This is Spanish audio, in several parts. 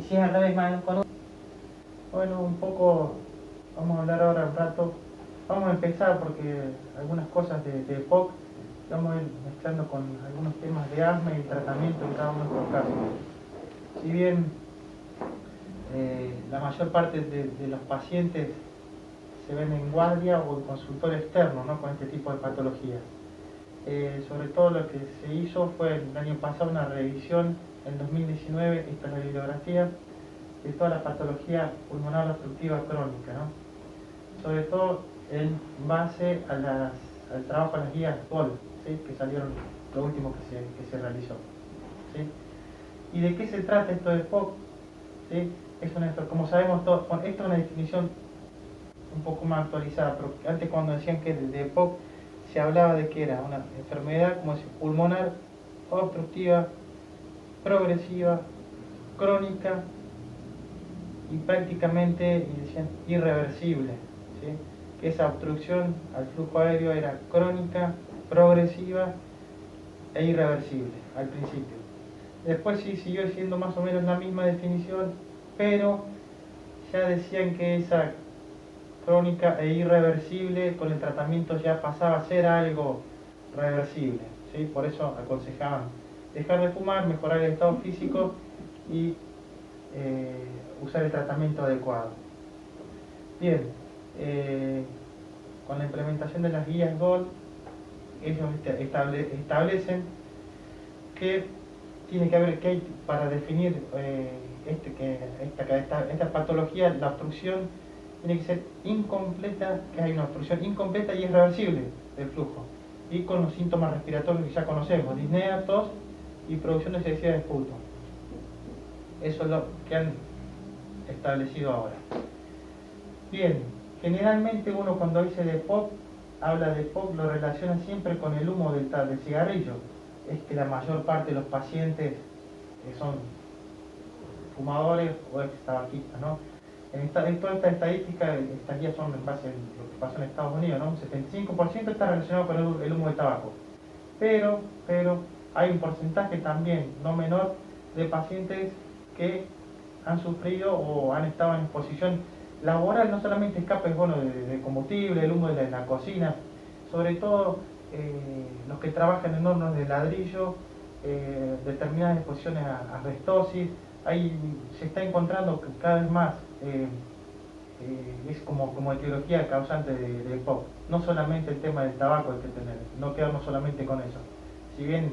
si es al revés, bueno, un poco, vamos a hablar ahora un rato. Vamos a empezar porque algunas cosas de EPOC vamos a ir mezclando con algunos temas de asma y el tratamiento en cada uno de estos casos. Si bien la mayor parte de los pacientes se ven en guardia o en consultorio externo, ¿no?, con este tipo de patologías. Sobre todo lo que se hizo fue el año pasado una revisión en 2019, esta es la bibliografía, de toda la patología pulmonar obstructiva crónica, ¿no? Sobre todo en base a al trabajo de las guías GOL, ¿sí?, que salieron, lo último que se realizó, ¿sí? ¿Y de qué se trata esto de POC? ¿Sí? Como sabemos todos, esto es una definición un poco más actualizada, pero antes cuando decían que de POC se hablaba de que era una enfermedad como pulmonar obstructiva, progresiva, crónica y prácticamente, decían, irreversible, ¿sí? Que esa obstrucción al flujo aéreo era crónica, progresiva e irreversible al principio. Después sí siguió siendo más o menos la misma definición, pero ya decían que esa crónica e irreversible con el tratamiento ya pasaba a ser algo reversible, ¿sí? Por eso aconsejaban dejar de fumar, mejorar el estado físico y usar el tratamiento adecuado. Bien, con la implementación de las guías GOL, ellos establecen que tiene que haber, para definir esta patología, la obstrucción tiene que ser incompleta, que hay una obstrucción incompleta y irreversible del flujo, y con los síntomas respiratorios que ya conocemos, disnea, tos y producción excesiva de esputo. Eso es lo que han establecido ahora. Bien, generalmente uno cuando dice de POC, habla de POC, lo relaciona siempre con el humo del cigarrillo. Es que la mayor parte de los pacientes son fumadores o ex tabaquistas, ¿no? En toda esta estadística, estas guías son en base a lo que pasó en Estados Unidos, ¿no? Un 75% está relacionado con el humo de tabaco. Pero hay un porcentaje también no menor de pacientes que han sufrido o han estado en exposición laboral, no solamente escapes de combustible, el humo de la cocina, sobre todo los que trabajan en hornos de ladrillo, determinadas exposiciones a asbestosis. Ahí se está encontrando que cada vez más es como etiología causante de EPOC. No solamente el tema del tabaco hay que tener, no quedarnos solamente con eso. Si bien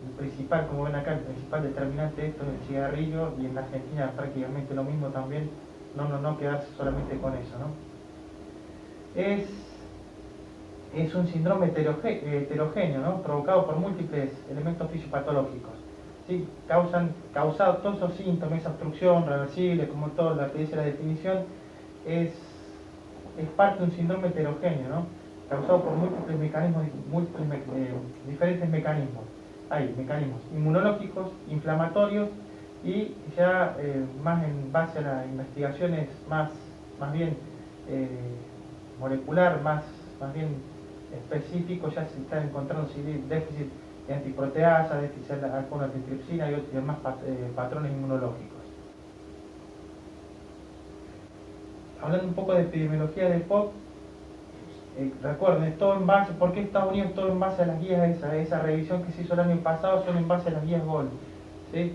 el principal, como ven acá, el principal determinante de esto es el cigarrillo, y en la Argentina prácticamente lo mismo también, no quedarse solamente con eso, ¿no? Es un síndrome heterogéneo, ¿no?, provocado por múltiples elementos fisiopatológicos, ¿sí? Causado todos esos síntomas, esa obstrucción reversible, como todo lo que dice la definición, es parte de un síndrome heterogéneo, ¿no?, causado por múltiples mecanismos, diferentes mecanismos. Hay mecanismos inmunológicos, inflamatorios, y ya más en base a las investigaciones más bien molecular, más bien específico, ya se están encontrando déficit de antiproteasa, déficit de alfa-1-antitripsina y demás patrones inmunológicos. Hablando un poco de epidemiología de POC, recuerden, todo en base, ¿por qué Estados Unidos? Todo en base a las guías, esa revisión que se hizo el año pasado, son en base a las guías GOL, ¿sí?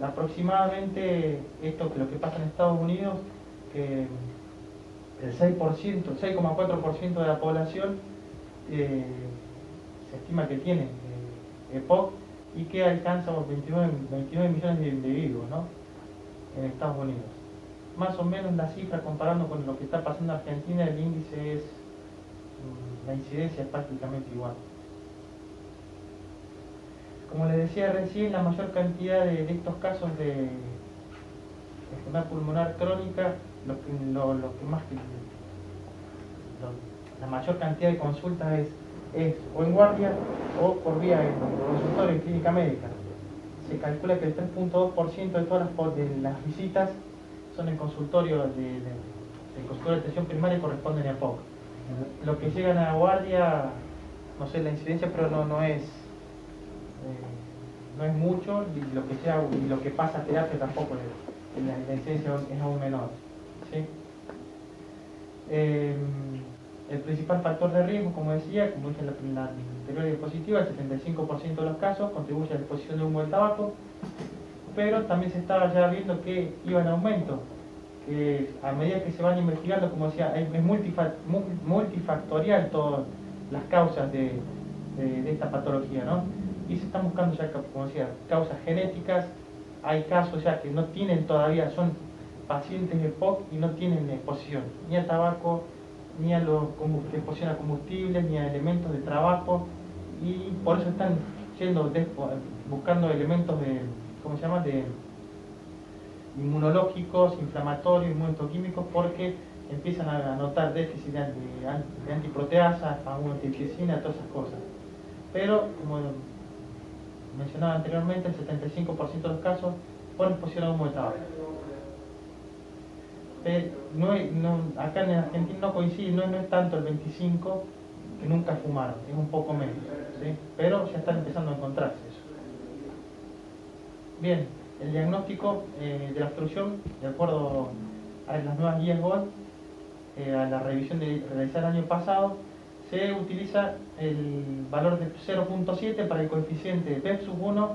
Aproximadamente, lo que pasa en Estados Unidos, que el 6,4% de la población se estima que tiene EPOC, y que alcanza los 29 millones de individuos, ¿no?, en Estados Unidos. Más o menos la cifra, comparando con lo que está pasando en Argentina, el índice es, la incidencia es prácticamente igual. Como les decía recién, la mayor cantidad de estos casos de enfermedad pulmonar crónica, la mayor cantidad de consultas es o en guardia o por vía en consultorio en clínica médica. Se calcula que el 3,2% de todas las visitas son en consultorio de atención primaria y corresponden a EPOC. Los que llegan a guardia, no sé la incidencia, pero no es no es mucho, y lo que sea, y lo que pasa a terapia tampoco la incidencia es aún menor. ¿Sí? El principal factor de riesgo, como decía, como dije en la anterior diapositiva, el 75% de los casos contribuye a la exposición de humo del tabaco, pero también se estaba ya viendo que iba en aumento, que a medida que se van investigando, como decía, es multifactorial todas las causas de esta patología, ¿no? Y se están buscando ya, como decía, causas genéticas. Hay casos ya que no tienen todavía, son pacientes de POC y no tienen exposición ni al tabaco, ni a los exposición a combustibles, ni a elementos de trabajo, y por eso están yendo buscando elementos de, ¿cómo se llama?, de inmunológicos, inflamatorios, inmunoquímicos, porque empiezan a notar déficit de antiproteasa, antiglifosina, todas esas cosas. Pero, como mencionaba anteriormente, el 75% de los casos por exposición a humo de tabaco. Acá en Argentina no coincide, no es tanto el 25 que nunca fumaron, es un poco menos, ¿sí? Pero ya están empezando a encontrarse eso. Bien, el diagnóstico de la obstrucción, de acuerdo a las nuevas guías GOLD, a la revisión realizada el año pasado, se utiliza el valor de 0.7 para el coeficiente PEP-1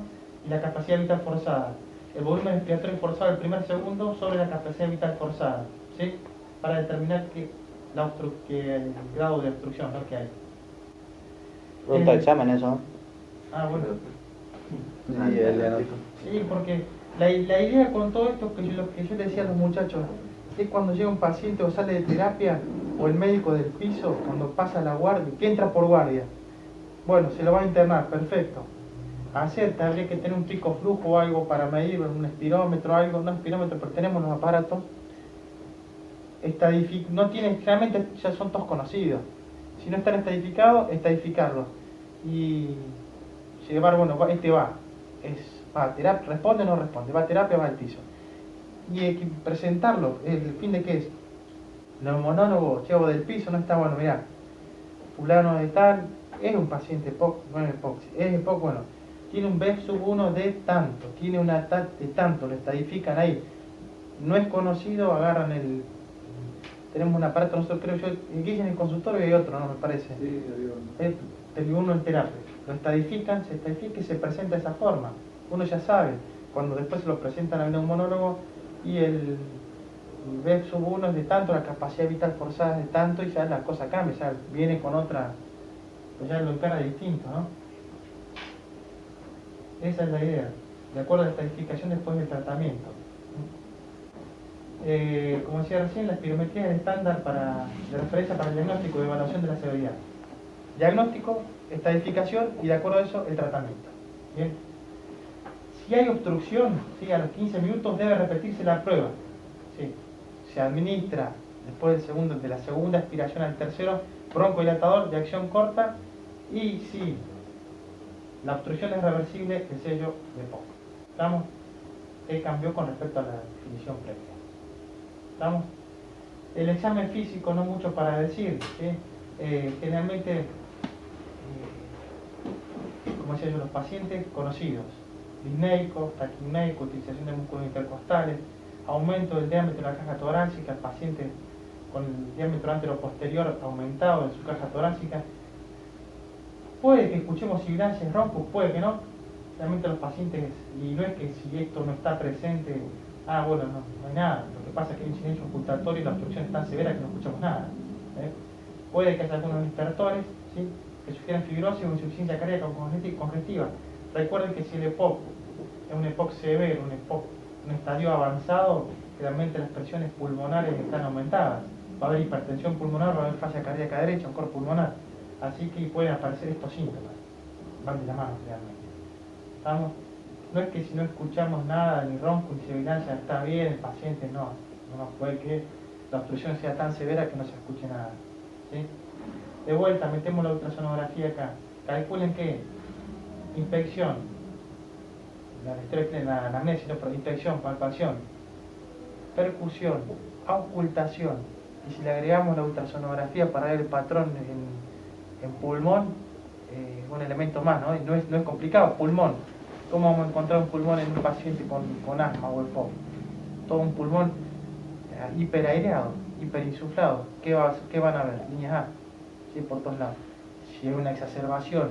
y la capacidad vital forzada. El volumen respiratorio forzado del primer segundo sobre la capacidad vital forzada, ¿sí? Para determinar el grado de obstrucción, ¿no?, que hay. Pregunta de examen eso. Ah, bueno. Sí, Sí, porque la idea con todo esto, lo que yo le decía a los muchachos, es cuando llega un paciente o sale de terapia, o el médico del piso, cuando pasa la guardia, que entra por guardia. Bueno, se lo va a internar, perfecto. Habría que tener un pico flujo o algo para medir, un espirómetro, algo, no espirómetro, pero tenemos los aparatos. No tienen, realmente ya son todos conocidos. Si no están estadificados, estadificarlos. Y llevar, bueno, va a terapia, responde o no responde, va a terapia, va al piso. Y hay que presentarlo, el fin de qué es. Neumonólogo, llevo del piso, no está bueno, mirá, fulano de tal, es un paciente POC, no es POC, es POC, bueno, tiene un BEP-1 de tanto, tiene una TAT de tanto, lo estadifican ahí. No es conocido, agarran tenemos un aparato, nosotros creo yo, aquí en el consultorio hay otro, ¿no? Me parece. Sí, El uno en terapia. Lo estadifican, se estadifica y se presenta de esa forma. Uno ya sabe, cuando después se lo presentan al neumonólogo y el BEP-1 es de tanto, la capacidad vital forzada es de tanto, y ya la cosa cambia, ya viene con otra, pues ya lo encara distinto, ¿no? Esa es la idea, de acuerdo a la estadificación después del tratamiento. Como decía recién, la espirometría es el estándar de referencia para el diagnóstico y evaluación de la severidad. Diagnóstico, estadificación y de acuerdo a eso el tratamiento. Bien. Si hay obstrucción, ¿sí?, a los 15 minutos debe repetirse la prueba. ¿Sí? Se administra después de la segunda aspiración al tercero broncodilatador de acción corta, y si la obstrucción es reversible, el sello de POC. ¿Estamos? ¿Qué cambió con respecto a la definición previa? ¿Estamos? El examen físico no mucho para decir, ¿sí? Generalmente, como decía yo, los pacientes conocidos, disneico, taquipneico, utilización de músculos intercostales, aumento del diámetro de la caja torácica, el paciente con el diámetro anteroposterior aumentado en su caja torácica. Puede que escuchemos sibilancias, roncos, puede que no. Realmente los pacientes, y no es que si esto no está presente, bueno, no hay nada. Lo que pasa es que hay un silencio ocultatorio y la obstrucción es tan severa que no escuchamos nada. Puede que haya algunos distractores, ¿sí?, que sugieran fibrosis o insuficiencia cardíaca congestiva. Recuerden que si el EPOC es un EPOC severo, un estadio avanzado, realmente las presiones pulmonares están aumentadas. Va a haber hipertensión pulmonar, va a haber falla cardíaca derecha, un corte pulmonar. Así que pueden aparecer estos síntomas. Van de la mano realmente. ¿Estamos? No es que si no escuchamos nada, ni ronco, ni sibilancia, está bien, el paciente no puede que la obstrucción sea tan severa que no se escuche nada. ¿Sí? De vuelta, metemos la ultrasonografía acá. Calculen que inspección, la anamnesis, no, pero inspección, palpación, percusión, auscultación, y si le agregamos la ultrasonografía para ver el patrón en pulmón, un elemento más, ¿no? No es complicado, pulmón. ¿Cómo vamos a encontrar un pulmón en un paciente con asma o EPOC? Todo un pulmón hiperaereado, hiperinsuflado. ¿Qué van a ver? Líneas A, ¿sí? Por todos lados. Si es una exacerbación,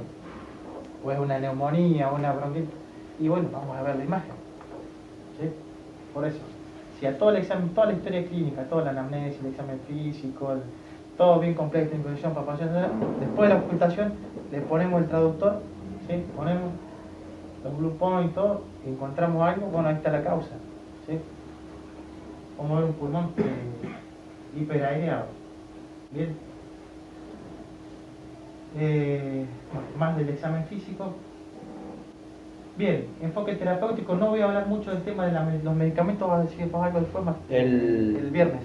o es una neumonía, o una bronquitis, y bueno, vamos a ver la imagen. ¿Sí? Por eso, si a todo el examen, toda la historia clínica, toda la anamnesis, el examen físico, todo bien completo, introducción, palpación, después de la ocultación, le ponemos el traductor, ¿sí? Ponemos los blue points y todo, y encontramos algo, bueno, ahí está la causa, ¿sí? Vamos a ver un pulmón hiperaereado. Bien. Bueno, más del examen físico. Bien, enfoque terapéutico. No voy a hablar mucho del tema de los medicamentos, vas a decir algo después más. El viernes.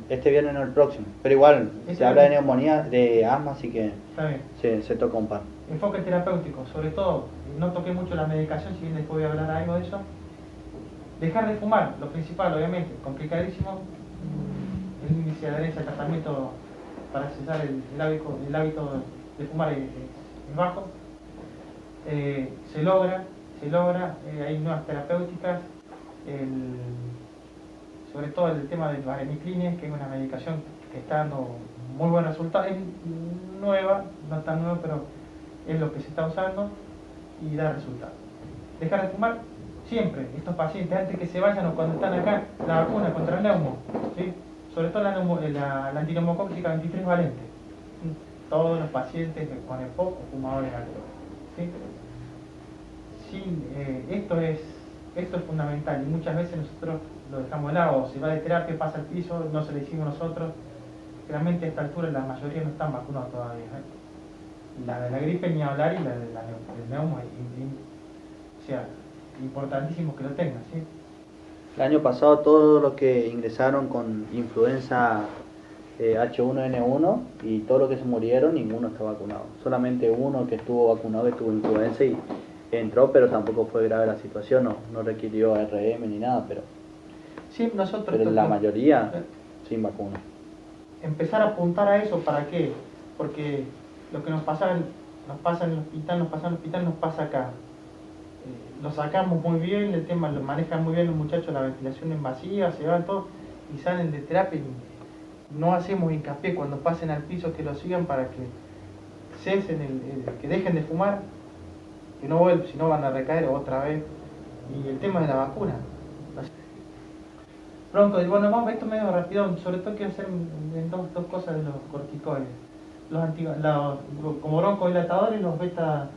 Este viernes no, el próximo. Pero igual, se habla de neumonía, de asma, así que está bien. Se toca un par. Enfoque terapéutico, sobre todo, no toqué mucho la medicación, si bien después voy a hablar algo de eso. Dejar de fumar, lo principal, obviamente, complicadísimo. El índice de adherencia al tratamiento para cesar el hábito de fumar es bajo. Se logra, hay nuevas terapéuticas, sobre todo el tema del varenicline, que es una medicación que está dando muy buen resultado. Es nueva, no tan nueva, pero es lo que se está usando y da resultados. Dejar de fumar siempre, estos pacientes antes que se vayan o cuando están acá, la vacuna contra el neumo, ¿sí? Sobre todo la antineumocóxica 23 valente. Todos los pacientes con EPOC o fumadores altos, ¿sí? Esto es fundamental y muchas veces nosotros lo dejamos de lado, o se va de terapia, pasa al piso, no se lo hicimos nosotros. Realmente a esta altura la mayoría no están vacunados todavía, ¿eh? La de la gripe ni hablar, y la del neumo, o sea, importantísimo que lo tengan, ¿sí? El año pasado todos los que ingresaron con influenza H1N1 y todos los que se murieron, ninguno está vacunado. Solamente uno que estuvo vacunado, que tuvo influenza y entró, pero tampoco fue grave la situación, no requirió RM ni nada, pero sí, pero la mayoría sin vacuna. Empezar a apuntar a eso, ¿para qué? Porque lo que nos pasa en el hospital, nos pasa acá. Lo sacamos muy bien, el tema lo manejan muy bien los muchachos, la ventilación invasiva, se van todos y salen de terapia y no hacemos hincapié cuando pasen al piso que lo sigan para que cesen, que dejen de fumar, que no vuelvan, si no van a recaer otra vez. Y el tema de la vacuna. Pronto, bueno, vamos, esto medio rápido, sobre todo quiero hacer en dos cosas de los corticoides. Como broncodilatadores, los beta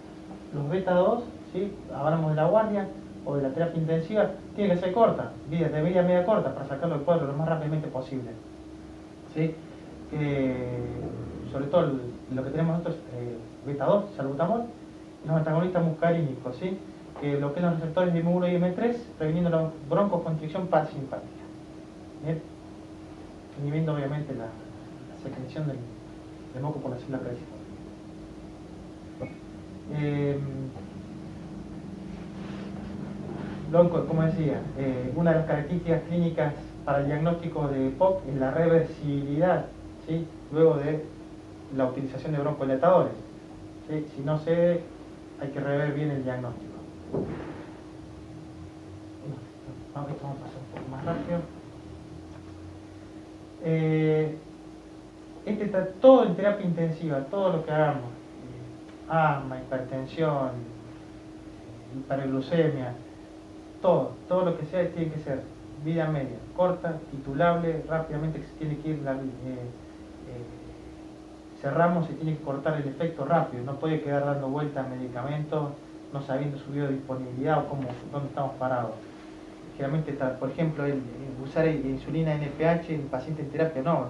2, ¿sí? Hablamos de la guardia o de la terapia intensiva, tiene que ser corta, de vida media corta, para sacarlo del cuadro lo más rápidamente posible, ¿sí? Sobre todo lo que tenemos nosotros, beta 2, salbutamol, los antagonistas muscarínicos, ¿sí? Que bloquean los receptores de M1 y M3, previniendo la broncoconstricción parasimpática. Bien, inhibiendo obviamente la secreción del moco por la célula principal. Como decía, una de las características clínicas para el diagnóstico de EPOC es la reversibilidad, ¿sí? Luego de la utilización de broncodilatadores, ¿sí? Si no se hay que rever bien el diagnóstico. Vamos a pasar un poco más rápido. Está todo en terapia intensiva, todo lo que hagamos, asma, hipertensión, hiperglucemia, todo lo que sea tiene que ser vida media, corta, titulable, rápidamente que se tiene que ir, cerramos, se tiene que cortar el efecto rápido, no puede quedar dando vueltas a medicamentos, no sabiendo su biodisponibilidad o dónde estamos parados. Generalmente está, por ejemplo, usar insulina NPH en paciente en terapia, no,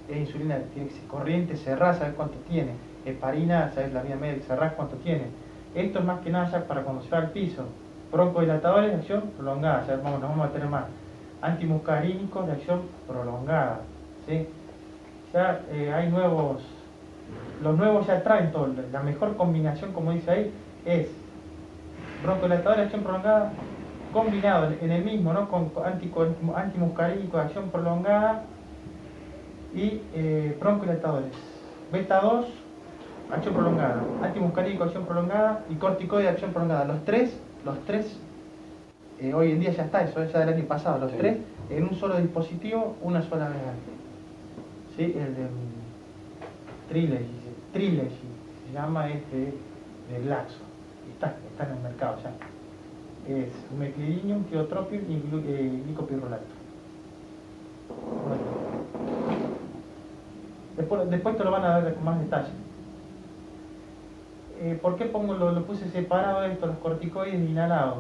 es insulina, tiene que ser corriente, cerrada, sabes cuánto tiene, heparina, sabes la vida media, cerrás cuánto tiene. Esto es más que nada ya para cuando se va al piso. Broncodilatadores de acción prolongada, ya nos vamos a tener más. Antimuscarínicos de acción prolongada, ¿sí? Ya hay los nuevos ya traen todo, la mejor combinación, como dice ahí, es broncodilatadores de acción prolongada combinado en el mismo, ¿no? Con antimuscarínico de acción prolongada y broncodilatadores. Beta 2, acción prolongada, antimuscarínico de acción prolongada y corticoide de acción prolongada. Los tres los tres, hoy en día ya está, eso ya del año pasado, los Sí. tres en un solo dispositivo, una sola vez al día. ¿Sí? El de Trilegy se llama, de Glaxo, está en el mercado ya. Es mequilidinium, tiotropium y glicopirrolato. Bueno. Después te lo van a dar con más detalle. ¿Por qué lo puse separado esto, los corticoides inhalados?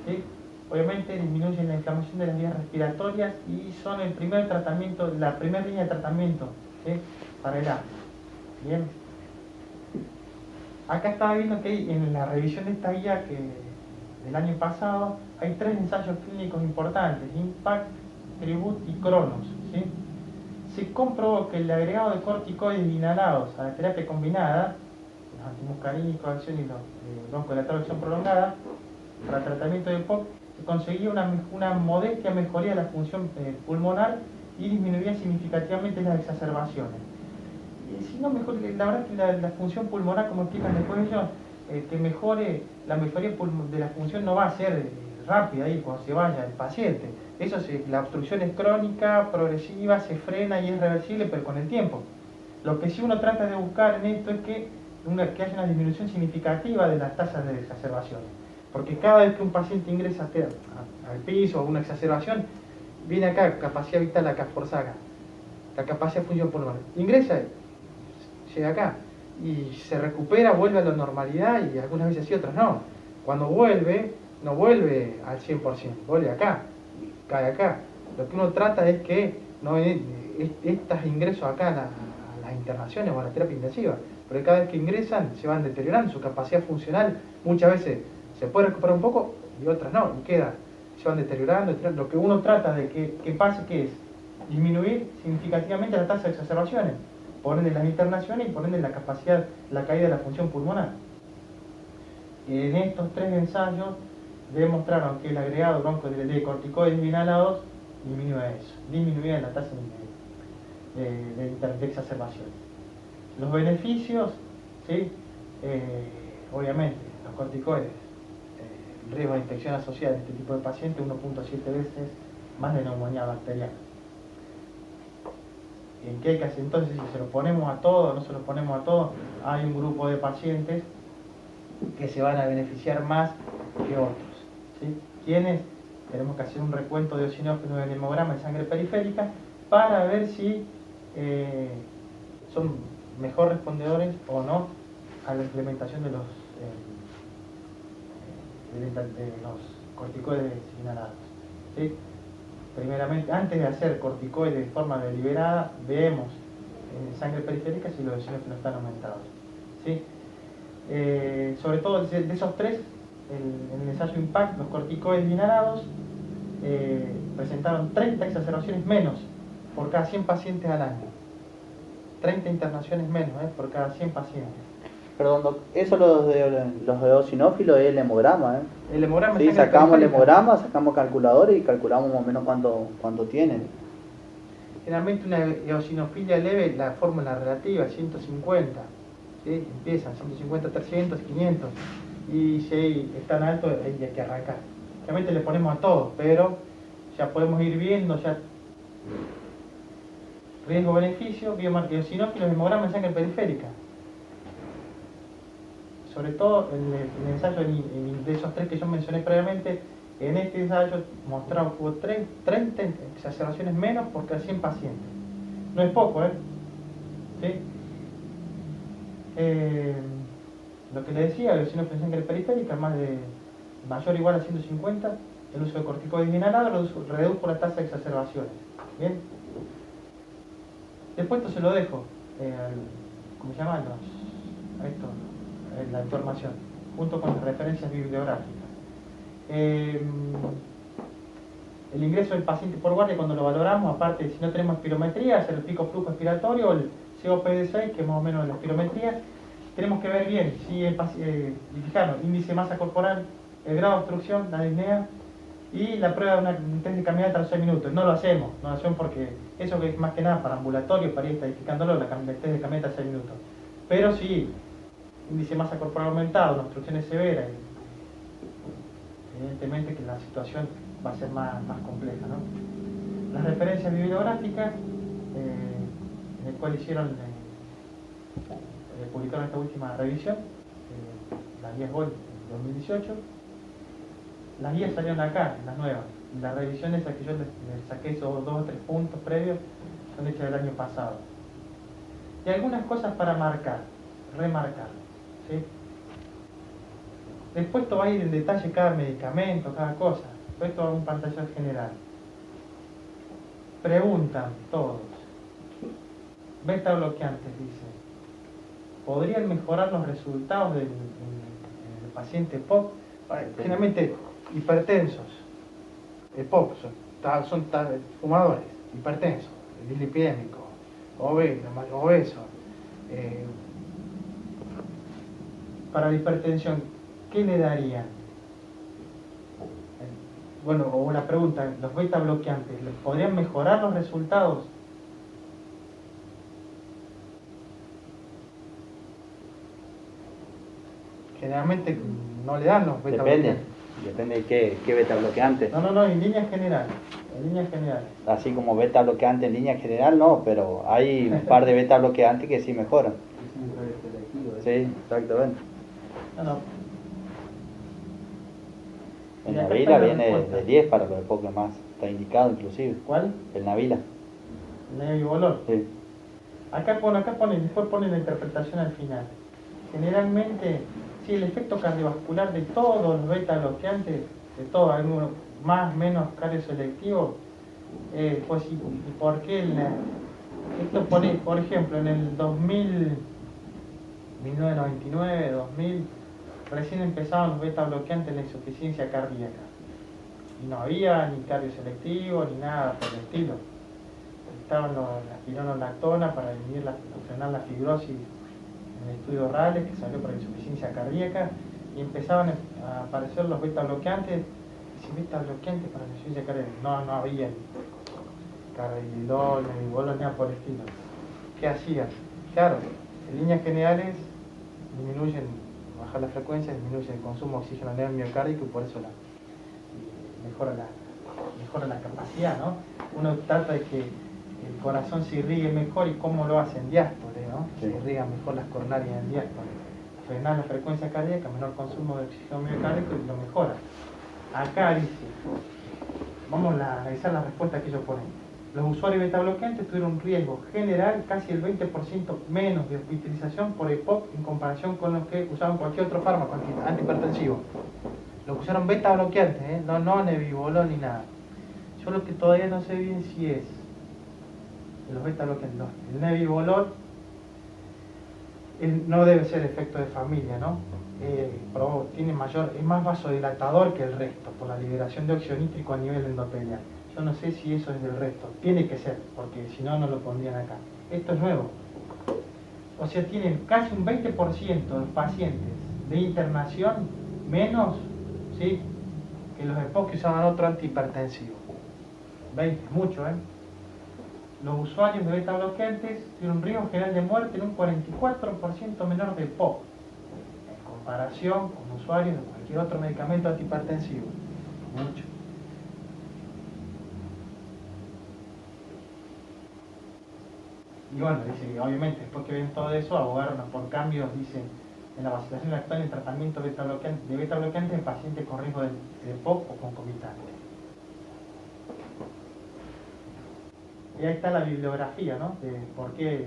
¿Sí? Obviamente disminuyen la inflamación de las vías respiratorias y son el primer tratamiento, la primera línea de tratamiento, ¿sí? Para el asma. Bien. Acá estaba viendo que en la revisión de esta guía del año pasado hay 3 ensayos clínicos importantes: IMPACT, TRibute y Cronos. ¿Sí? Se comprobó que el agregado de corticoides inhalados a la terapia combinada, los antimuscarínicos, acción y los broncodilatadores de acción prolongada, para tratamiento de POC, se conseguía una modestia mejoría de la función pulmonar y disminuía significativamente las exacerbaciones. Y si no mejor, la verdad que la función pulmonar, como explican después ellos, que mejore, la mejoría de la función no va a ser rápida ahí cuando se vaya el paciente. La obstrucción es crónica, progresiva, se frena y es reversible, pero con el tiempo. Lo que sí uno trata de buscar en esto es que haya una disminución significativa de las tasas de exacerbaciones. Porque cada vez que un paciente ingresa al piso o una exacerbación, viene acá, capacidad vital acá, forzada, la capacidad de función pulmonar. Ingresa, llega acá y se recupera, vuelve a la normalidad, y algunas veces sí, otras no. Cuando vuelve, no vuelve al 100%, vuelve acá, y cae acá. Lo que uno trata es que estos ingresos acá a las internaciones o a la terapia intensiva, porque cada vez que ingresan se van deteriorando su capacidad funcional. Muchas veces se puede recuperar un poco y otras no, y se van deteriorando. Lo que uno trata de que pase, que es disminuir significativamente la tasa de exacerbaciones, ponerle las internaciones y ponerle la capacidad, la caída de la función pulmonar. En estos 3 ensayos demostraron que el agregado de corticoides inhalados disminuía la tasa de exacerbaciones. Los beneficios, ¿sí? Obviamente, los corticoides, el riesgo de infección asociada en este tipo de pacientes 1.7 veces más de neumonía bacteriana. ¿En qué hay que hacer entonces? Si se lo ponemos a todos, no se lo ponemos a todos, hay un grupo de pacientes que se van a beneficiar más que otros. ¿Sí? ¿Quiénes? Tenemos que hacer un recuento de eosinófilos del hemograma de sangre periférica para ver si son mejor respondedores o no a la implementación de los corticoides inhalados. ¿Sí? Primeramente, antes de hacer corticoides de forma deliberada, vemos en sangre periférica si los eosinófilos están aumentados. ¿Sí? Sobre todo de esos 3, en el ensayo IMPACT, los corticoides inhalados presentaron 30 exacerbaciones menos por cada 100 pacientes al año. 30 internaciones menos por cada 100 pacientes. Perdón, Doc, eso los de eosinófilos es el hemograma, ¿eh? El hemograma, sí, sacamos el hemograma, sacamos calculadores y calculamos más o menos cuánto tienen. Generalmente una eosinofilia leve, la fórmula relativa, 150. ¿Sí? Empiezan 150, 300, 500. Y si están altos, hay que arrancar. Realmente le ponemos a todos, pero ya podemos ir viendo, ya riesgo-beneficio, eosinófilos, hemograma en sangre periférica. Sobre todo en el ensayo de esos 3 que yo mencioné previamente, en este ensayo mostramos que hubo 30 exacerbaciones menos por cada 100 pacientes. No es poco, ¿sí? Lo que le decía, el eosinófilo en sangre periférica, mayor o igual a 150, el uso de corticoides inhalados redujo la tasa de exacerbaciones. ¿Bien? Después esto se lo dejo, ¿cómo se llama? La información, junto con las referencias bibliográficas. El ingreso del paciente por guardia, cuando lo valoramos, aparte, si no tenemos espirometría, hacer el pico flujo expiratorio o el COPD6, que es más o menos la espirometría, tenemos que ver bien si fijarnos, índice de masa corporal, el grado de obstrucción, la disnea, y la prueba de un test de caminata a los 6 minutos. No lo hacemos porque eso es más que nada para ambulatorio, para ir estadificándolo, el test de caminata a 6 minutos. Pero sí, índice de masa corporal aumentado, una obstrucción severa, evidentemente que la situación va a ser más compleja, ¿no? Las referencias bibliográficas, en el cual hicieron, publicaron esta última revisión, las guías GOL 2018. Las guías salieron acá, las nuevas. Las revisiones a que yo les saqué esos 2 o 3 puntos previos son hechas del año pasado. Y algunas cosas para marcar, remarcar, ¿sí? Después esto va a ir en detalle cada medicamento, cada cosa. Después esto va a un pantallazo general. Preguntan todos. Beta bloqueantes, dice. ¿Podrían mejorar los resultados del paciente POC? Generalmente hipertensos. El POC son fumadores, hipertensos, dislipidémicos, obesos. Para la hipertensión, ¿qué le darían? Bueno, o una pregunta, los beta bloqueantes, ¿podrían mejorar los resultados? Generalmente no le dan los beta bloqueantes. Depende de qué beta bloqueante. No, en línea general. En línea general. Así como beta bloqueante en línea general, no, pero hay un par de beta bloqueantes que sí mejoran. Sí, exactamente. No. El Navila viene de 10 para lo de POC más, está indicado inclusive. ¿Cuál? El Navila. El nebivolol. Sí. Después pone la interpretación al final. Generalmente, sí, el efecto cardiovascular de todos los beta bloqueantes, de todos, algunos más, menos cardioselectivo, pues ¿y por qué? Esto pone, por ejemplo, en el 1999, 2000, recién empezaban los beta bloqueantes en la insuficiencia cardíaca. Y no había ni cardioselectivo ni nada por el estilo. Estaban la espironolactona para frenar la fibrosis en el estudio Rales, que salió para insuficiencia cardíaca, y empezaban a aparecer los beta bloqueantes. Y si beta bloqueantes para la insuficiencia cardíaca, no había carvedilol, nebivolol, nada por el estilo. ¿Qué hacían? Claro, en líneas generales bajar la frecuencia, disminuye el consumo de oxígeno en el miocárdico y por eso mejora la capacidad, ¿no? Uno trata de que el corazón se irrigue mejor, y cómo lo hace en diástole, ¿no? Sí. Se irrigan mejor las coronarias en diástole. Frenar la frecuencia cardíaca, menor consumo de oxígeno miocárdico y lo mejora. Acá dice, vamos a analizar la respuesta que ellos ponen. Los usuarios beta bloqueantes tuvieron un riesgo general casi el 20% menos de hospitalización por EPOC en comparación con los que usaban cualquier otro fármaco antihipertensivo. Los que usaron beta bloqueantes, no nebivolol ni nada. Yo lo que todavía no sé bien si es los beta bloqueantes, el nebivolol no debe ser efecto de familia, ¿no? Es más vasodilatador que el resto por la liberación de óxido nítrico a nivel endotelial. Yo no sé si eso es del resto, tiene que ser, porque si no, no lo pondrían acá. Esto es nuevo. O sea, tienen casi un 20% de los pacientes de internación menos, ¿sí?, que los EPOC que usaban otro antihipertensivo. 20, mucho, ¿eh? Los usuarios de beta bloqueantes tienen un riesgo general de muerte en un 44% menor de EPOC, en comparación con usuarios de cualquier otro medicamento antihipertensivo. Mucho. Y bueno, dice, obviamente, después que ven todo eso, abogaron por cambios, dice, en la vacilación actual en tratamiento de beta bloqueantes en pacientes con riesgo de POC o concomitante. Y ahí está la bibliografía, ¿no?, de por qué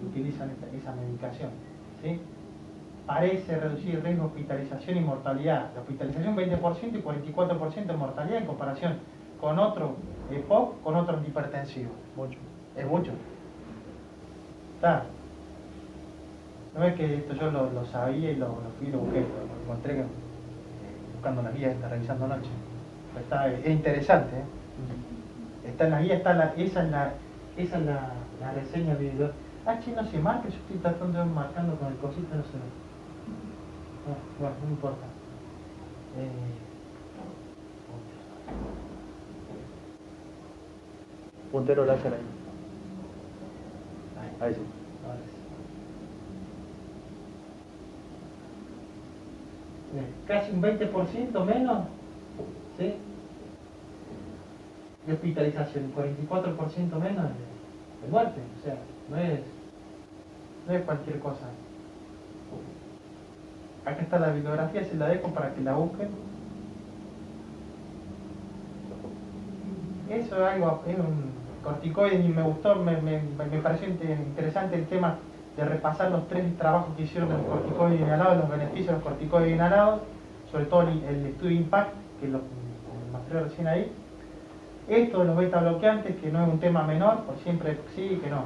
utilizan esa medicación, ¿sí? Parece reducir el riesgo de hospitalización y mortalidad. La hospitalización 20% y 44% de mortalidad en comparación con otro EPOC, con otro antihipertensivo. Mucho. Es mucho. Está. No es que esto yo lo sabía y lo fui y lo busqué, lo encontré buscando las guías, revisando anoche. Es interesante, ¿eh? Está en la guía, esa es la reseña video. No se marca, yo estoy tratando de ir marcando con el cosito, no se ve. Bueno, no importa. Puntero láser ahí. Ahí sí. Ahora sí. Bien. casi un 20% menos, ¿sí? De hospitalización, 44% menos de muerte, o sea, no es cualquier cosa. Acá está la bibliografía, se la dejo para que la busquen. Eso es algo, es un corticoide y me gustó, me pareció interesante el tema de repasar los 3 trabajos que hicieron de los corticoides inhalados, los beneficios de los corticoides inhalados, sobre todo el estudio IMPACT, que lo mostré recién ahí. Esto de los beta bloqueantes, que no es un tema menor, por siempre sí que no.